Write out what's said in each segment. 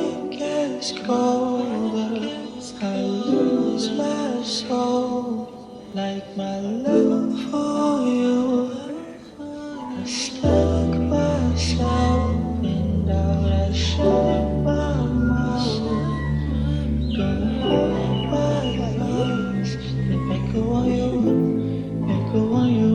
morning gets colder, I lose my soul. Like my love for you, I stuck myself and out. I shut my mouth. Don't hold my thoughts. They echo on you, echo on you.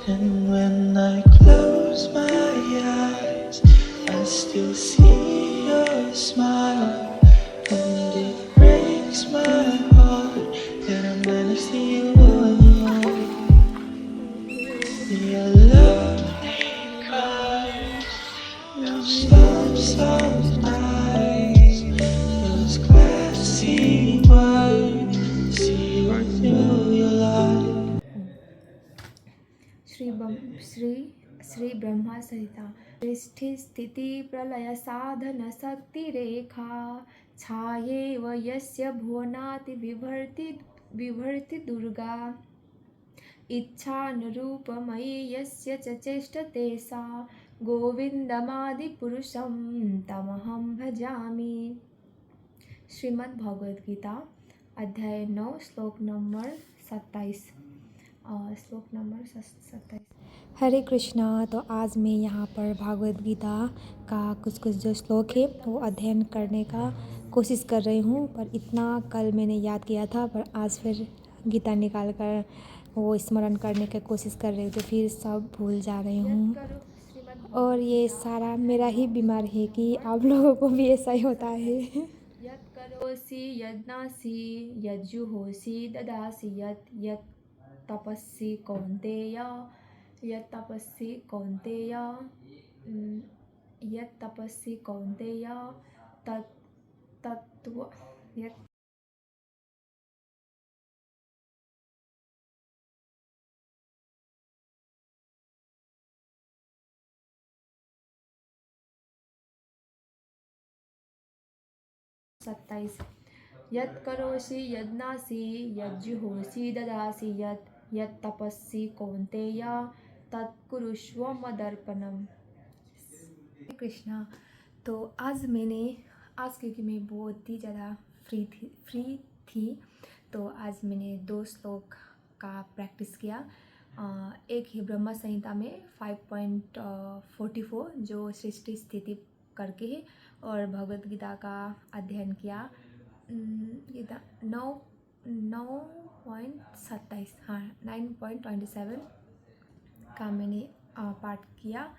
And when I close my eyes, I still see your smile. And it breaks my heart that I managed to you alone. Your lovely cries, your soft eyes, those glassy words, see right through your lies. Shri Shri Brahma सहिता सृष्टि स्थिति प्रलय साधन शक्ति रेखा छायेव यस्य भुवनाति विभर्ति दुर्गा इच्छानुरूपमयी यस्य च चेष्टते सा गोविन्दमादिपुरुषं तमहं भजामि। श्रीमद् भगवद गीता अध्याय 9 श्लोक नंबर 27। हरे कृष्णा। तो आज मैं यहाँ पर भागवत गीता का कुछ जो श्लोक है वो अध्ययन करने का कोशिश कर रही हूँ, पर इतना कल मैंने याद किया था, पर आज फिर गीता निकाल कर वो स्मरण करने की कोशिश कर रही हूँ तो फिर सब भूल जा रही हूँ। और ये सारा मेरा ही बीमार है कि आप लोगों को भी ऐसा ही होता है। यत् करोसि यज्ञासि यज्जुहोसि ददासि यत् तपस्सी कौन्तेय यत् तपस्सी कौन्तेय यत् तपस्सी कौन्तेय तत् तत्व यत् 27 यत् करोषि यज्ञासि यज्जुहोसि ददासि यत् तपस्सी कौन्तेय तत्कुरुष्व मदर्पणम। कृष्णा। तो आज क्योंकि मैं बहुत ही ज़्यादा फ्री थी तो आज मैंने 2 श्लोक का प्रैक्टिस किया। एक है ब्रह्म संहिता में 5.44 जो सृष्टि स्थिति करके है, और भगवद गीता का अध्ययन किया 9.27 हाँ 9.27 का मैंने पाठ किया।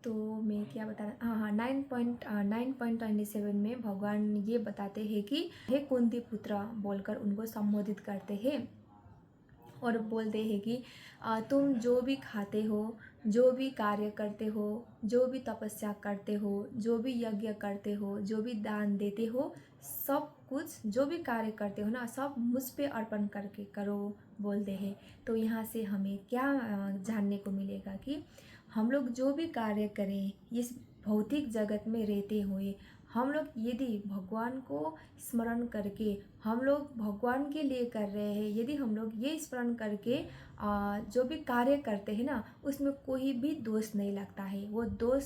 तो मैं क्या बता रहा हाँ 9.27 में भगवान ये बताते हैं कि हे कुंती पुत्र बोलकर उनको संबोधित करते हैं और बोलते हैं कि तुम जो भी खाते हो, जो भी कार्य करते हो, जो भी तपस्या करते हो, जो भी यज्ञ करते हो, जो भी दान देते हो, सब कुछ जो भी कार्य करते हो ना सब मुझ पे अर्पण करके करो बोलते हैं। तो यहाँ से हमें क्या जानने को मिलेगा कि हम लोग जो भी कार्य करें इस भौतिक जगत में रहते हुए हम लोग यदि भगवान को स्मरण करके हम लोग भगवान के लिए कर रहे हैं, यदि हम लोग ये स्मरण करके जो भी कार्य करते हैं ना उसमें कोई भी दोष नहीं लगता है, वो दोष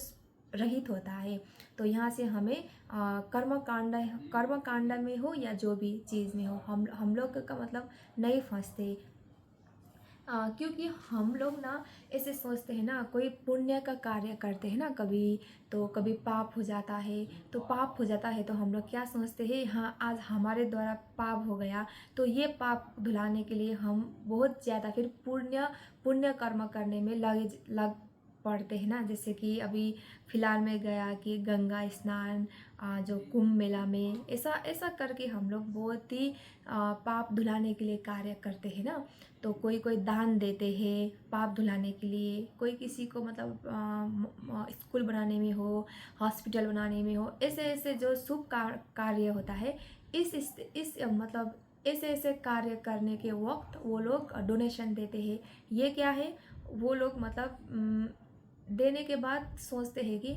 रहित होता है। तो यहाँ से हमें कर्म कांड में हो या जो भी चीज़ में हो हम लोग का मतलब नहीं फंसते। क्योंकि हम लोग ना ऐसे सोचते हैं ना, कोई पुण्य का कार्य करते हैं ना कभी तो कभी पाप हो जाता है, तो पाप हो जाता है तो हम लोग क्या सोचते हैं हाँ आज हमारे द्वारा पाप हो गया तो ये पाप धुलाने के लिए हम बहुत ज़्यादा फिर पुण्य कर्म करने में पढ़ते हैं ना, जैसे कि अभी फ़िलहाल में गया कि गंगा स्नान, जो कुंभ मेला में ऐसा ऐसा करके हम लोग बहुत ही पाप धुलाने के लिए कार्य करते हैं ना। तो कोई कोई दान देते हैं पाप धुलाने के लिए, कोई किसी को मतलब स्कूल बनाने में हो, हॉस्पिटल बनाने में हो, ऐसे ऐसे जो शुभ कार्य होता है, इस मतलब ऐसे ऐसे कार्य करने के वक्त वो लोग डोनेशन देते हैं। ये क्या है, वो लोग मतलब देने के बाद सोचते हैं कि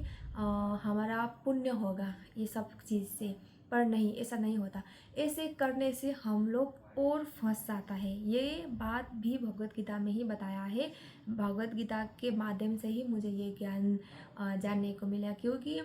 हमारा पुण्य होगा ये सब चीज़ से, पर नहीं, ऐसा नहीं होता। ऐसे करने से हम लोग और फंस जाता है। ये बात भी भगवत गीता में ही बताया है। भगवत गीता के माध्यम से ही मुझे ये ज्ञान जानने को मिला, क्योंकि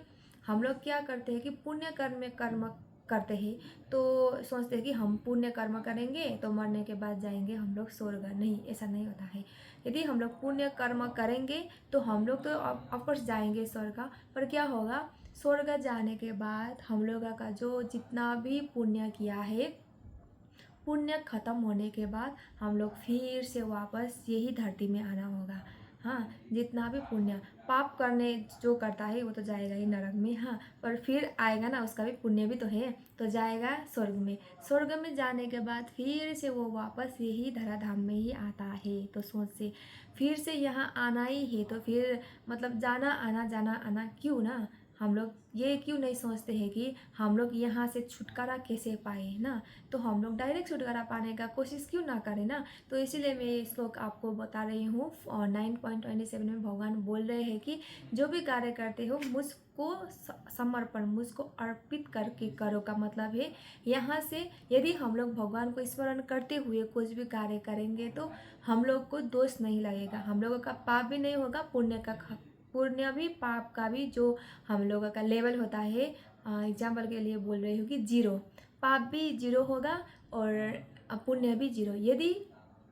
हम लोग क्या करते हैं कि पुण्य कर्म करते हैं तो सोचते हैं कि हम पुण्य कर्म करेंगे तो मरने के बाद जाएंगे हम लोग स्वर्ग। नहीं, ऐसा नहीं होता है। यदि हम लोग पुण्य कर्म करेंगे तो हम लोग तो ऑफकोर्स जाएंगे स्वर्ग, पर क्या होगा, स्वर्ग जाने के बाद हम लोगों का जो जितना भी पुण्य किया है, पुण्य खत्म होने के बाद हम लोग फिर से वापस यही धरती में आना होगा। हाँ, जितना भी पुण्य पाप करने जो करता है वो तो जाएगा ही नरक में। हाँ, पर फिर आएगा ना, उसका भी पुण्य भी तो है, तो जाएगा स्वर्ग में। स्वर्ग में जाने के बाद फिर से वो वापस यही धराधाम में ही आता है। तो सोच से फिर से यहाँ आना ही है, तो फिर मतलब जाना आना क्यों ना। हम लोग ये क्यों नहीं सोचते हैं कि हम लोग यहाँ से छुटकारा कैसे पाए ना, तो हम लोग डायरेक्ट छुटकारा पाने का कोशिश क्यों ना करें ना। तो इसीलिए मैं ये श्लोक आपको बता रही हूँ। 9.27 में भगवान बोल रहे हैं कि जो भी कार्य करते हो मुझको समर्पण, मुझको अर्पित करके करो का मतलब है यहाँ से यदि हम लोग भगवान को स्मरण करते हुए कुछ भी कार्य करेंगे तो हम लोग को दोष नहीं लगेगा, हम लोगों का पाप भी नहीं होगा, पुण्य भी पाप का भी जो हम लोगों का लेवल होता है, एग्जाम्पल के लिए बोल रही हूँ कि 0, पाप भी 0 होगा और पुण्य भी 0। यदि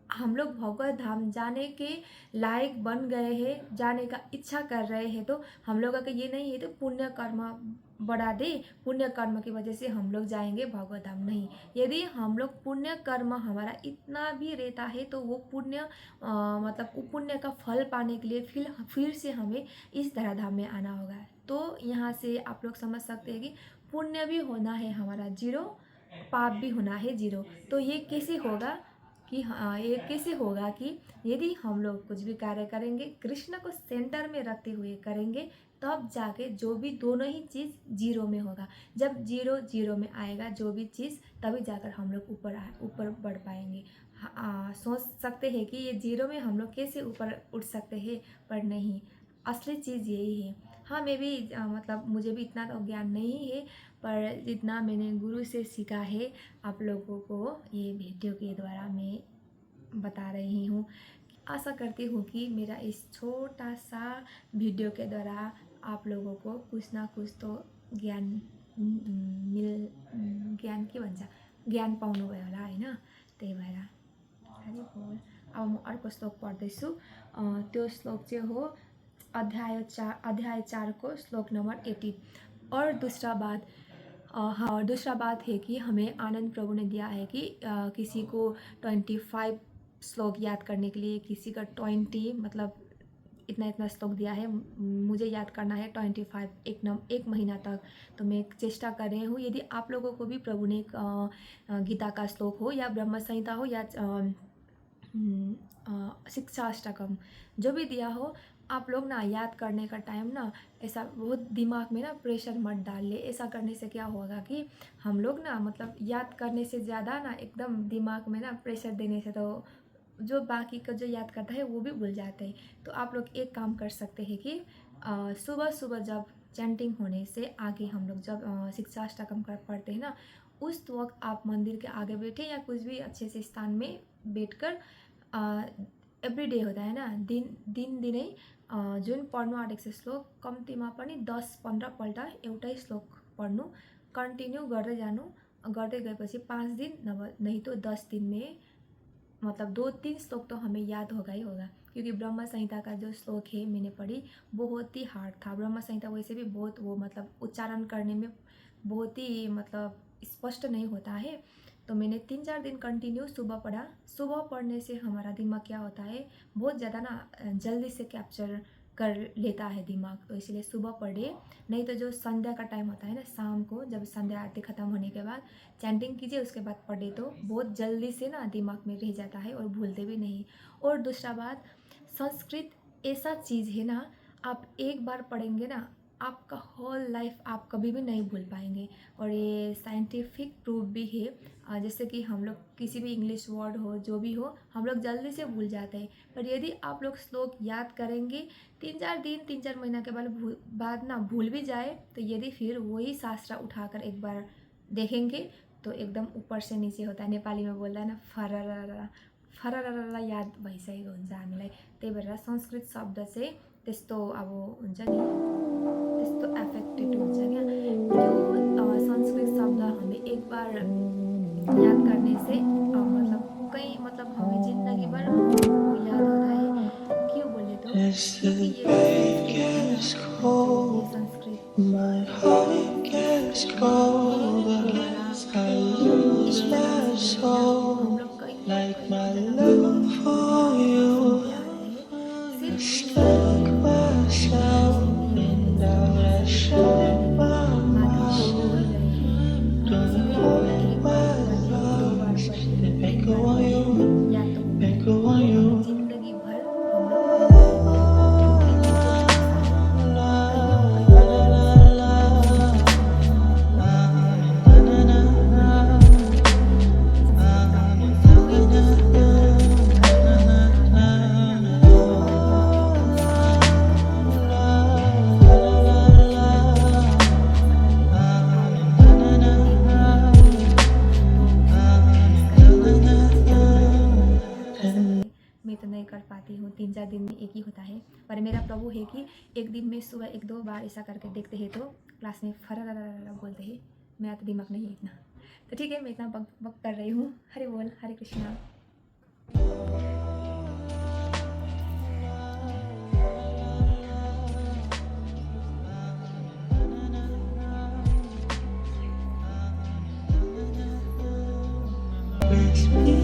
हम लोग भगवत धाम जाने के लायक बन गए हैं, जाने का इच्छा कर रहे हैं, तो हम लोगों का ये नहीं है तो पुण्य कर्म बढ़ा दे, पुण्य कर्म की वजह से हम लोग जाएंगे भगवत धाम। नहीं, यदि हम लोग पुण्य कर्म हमारा इतना भी रहता है तो वो पुण्य मतलब वो पुण्य का फल पाने के लिए फिर से हमें इस धराधाम में आना होगा। तो यहाँ से आप लोग समझ सकते हैं कि पुण्य भी होना है हमारा 0, पाप भी होना है 0। तो ये कैसे होगा कि हाँ, ये कैसे होगा कि यदि हम लोग कुछ भी कार्य करेंगे कृष्ण को सेंटर में रखते हुए करेंगे, तब जाके जो भी दोनों ही चीज़ 0 में होगा। जब 0 में आएगा जो भी चीज़, तभी जाकर हम लोग ऊपर बढ़ पाएंगे। सोच सकते हैं कि ये 0 में हम लोग कैसे ऊपर उठ सकते हैं, पर नहीं, असली चीज़ यही है। हाँ, मैं भी मतलब मुझे भी इतना तो ज्ञान नहीं है, पर जितना मैंने गुरु से सीखा है आप लोगों को ये वीडियो के द्वारा मैं बता रही हूँ। आशा करती हूँ कि मेरा इस छोटा सा वीडियो के द्वारा आप लोगों को कुछ ना कुछ तो ज्ञान ज्ञान के भन्छ ज्ञान पाउनुभयो होला होइन। त्यही भएर हरि बोल। अब म अर्को श्लोक पढ्दैछु। त्यो श्लोक चाहिँ हो अध्याय 4 को श्लोक नंबर 18। और दूसरा बात है कि हमें आनंद प्रभु ने दिया है कि किसी को 25 श्लोक याद करने के लिए, किसी का 20 मतलब इतना श्लोक दिया है। मुझे याद करना है 25 एक महीना तक। तो मैं चेष्टा कर रही हूँ। यदि आप लोगों को भी प्रभु ने गीता का श्लोक हो या ब्रह्म संहिता हो या शिक्षाष्टकम जो भी दिया हो, आप लोग ना याद करने का टाइम ना ऐसा बहुत दिमाग में ना प्रेशर मत डालिए। ऐसा करने से क्या होगा कि हम लोग ना मतलब याद करने से ज़्यादा ना एकदम दिमाग में ना प्रेशर देने से तो जो बाकी का जो याद करता है वो भी भूल जाते हैं। तो आप लोग एक काम कर सकते हैं कि सुबह जब चैंटिंग होने से आगे हम लोग जब शिक्षाष्टकम कर पढ़ते हैं ना, उस वक्त आप मंदिर के आगे बैठे या कुछ भी अच्छे से स्थान में बैठकर एभ्री होता है ना, दिनै जुन पढ्नु आँटेको छ श्लोक कम्तीमा पनि 10-15 पल्ट एउटै श्लोक पढ्नु, कन्टिन्यू गर्दै जानु। गर्दै गएपछि 5 दिन नहीं तो 10 दिन में मतलब 2-3 श्लोक तो हमें याद होगा ही होगा। क्योंकि ब्रह्म संहिता का जो श्लोक है मैंने पढ़ी बहुत ही हार्ड था। ब्रह्म संहिता वैसे भी बहुत वो मतलब उच्चारण करने में बहुत ही मतलब स्पष्ट नहीं होता है। तो मैंने 3-4 दिन कंटिन्यू सुबह पढ़ा। सुबह पढ़ने से हमारा दिमाग क्या होता है, बहुत ज़्यादा ना जल्दी से कैप्चर कर लेता है दिमाग, तो इसलिए सुबह पढ़े। नहीं तो जो संध्या का टाइम होता है ना, शाम को जब संध्या आरती ख़त्म होने के बाद चैंटिंग कीजिए, उसके बाद पढ़े तो बहुत जल्दी से ना दिमाग में रह जाता है और भूलते भी नहीं। और दूसरा बात, संस्कृत ऐसा चीज़ है ना, आप एक बार पढ़ेंगे ना, आपका होल लाइफ आप कभी भी नहीं भूल पाएंगे। और ये साइंटिफिक प्रूफ भी है। जैसे कि हम लोग किसी भी इंग्लिश वर्ड हो, जो भी हो, हम लोग जल्दी से भूल जाते हैं। पर यदि आप लोग श्लोक याद करेंगे, 3-4 दिन 3-4 महीना के बाद ना भूल भी जाए, तो यदि फिर वही शास्त्र उठाकर एक बार देखेंगे तो एकदम ऊपर से नीचे होता है। नेपाली में बोल्दा है ना, फररर फररर याद भइसकेको हुन्छ हामीलाई। त्यही भएर संस्कृत शब्द चाहिँ त्यस्तो अब हुन्छ नि, त्यस्तो एफेक्टेड हुन्छ क्या। जो संस्कृत शब्द हमें एक बार याद करने से मतलब कई मतलब हमें ज़िंदगी भर हमको याद होता है। क्यों बोले तो As क्योंकि the ये जो day संस्कृत है gets ना, जो ये cold, Sanskrit my heart gets है colder हमारा as I एक lose जन्म my से है ना, हम soul. लोग Like कई my जन्म love से for दुनिया में सुनते आ you, रहे हैं। I सिर्फ stuck myself and out I shut my बात हम भूल mouth. गए हैं। Don't इसीलिए hold एक बार my पढ़े, 2 बार thoughts, पढ़े, they 3 make बार on पढ़े, you, या तो make on वो हमें you. ज़िंदगी भर हम लोग भूल नहीं पाएंगे। क्योंकि ये जो भाषा है कईयों जन्म से इससे कोई भी शब्द है ना, अगर हम याद नहीं करेंगे ना, तो हमारे दिमाग में एकदम शांत रहता है। ऐसा करते हैं कि आप दिन में एक तो इसका दिमाग में याद कर सकते। मैं तो नहीं कर पाती हूँ, 3-4 दिन में एक ही होता है। पर मेरा प्रभु है कि एक दिन में सुबह 1-2 बार ऐसा करके देखते हैं तो क्लास में फररररर बोलते हैं। मेरा तो दिमाग नहीं है इतना। तो ठीक है, मैं इतना बक बक कर रही हूँ। हरि बोल, हरे Krishna. Let's be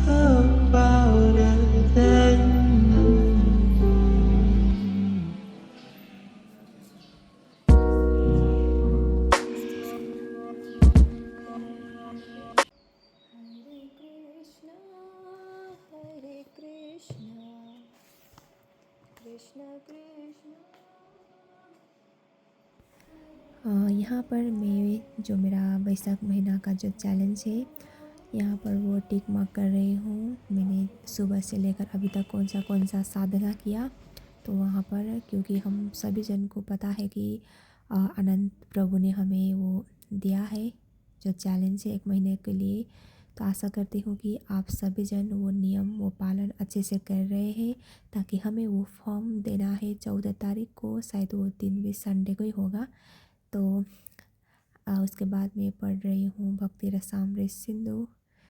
about it then. हरे कृष्णा कृष्ण कृष्ण। यहाँ पर मैं जो मेरा वैशाख महीना का जो चैलेंज है, यहाँ पर वो टिक मार्क कर रही हूँ। मैंने सुबह से लेकर अभी तक कौन सा साधना किया, तो वहाँ पर क्योंकि हम सभी जन को पता है कि अनंत प्रभु ने हमें वो दिया है जो चैलेंज है 1 महीने के लिए। तो आशा करती हूँ कि आप सभी जन वो नियम वो पालन अच्छे से कर रहे हैं, ताकि हमें वो फॉर्म देना है 14 तारीख को, शायद वो दिन भी संडे को ही होगा। तो उसके बाद मैं पढ़ रही हूँ भक्ति रसामृत सिंधु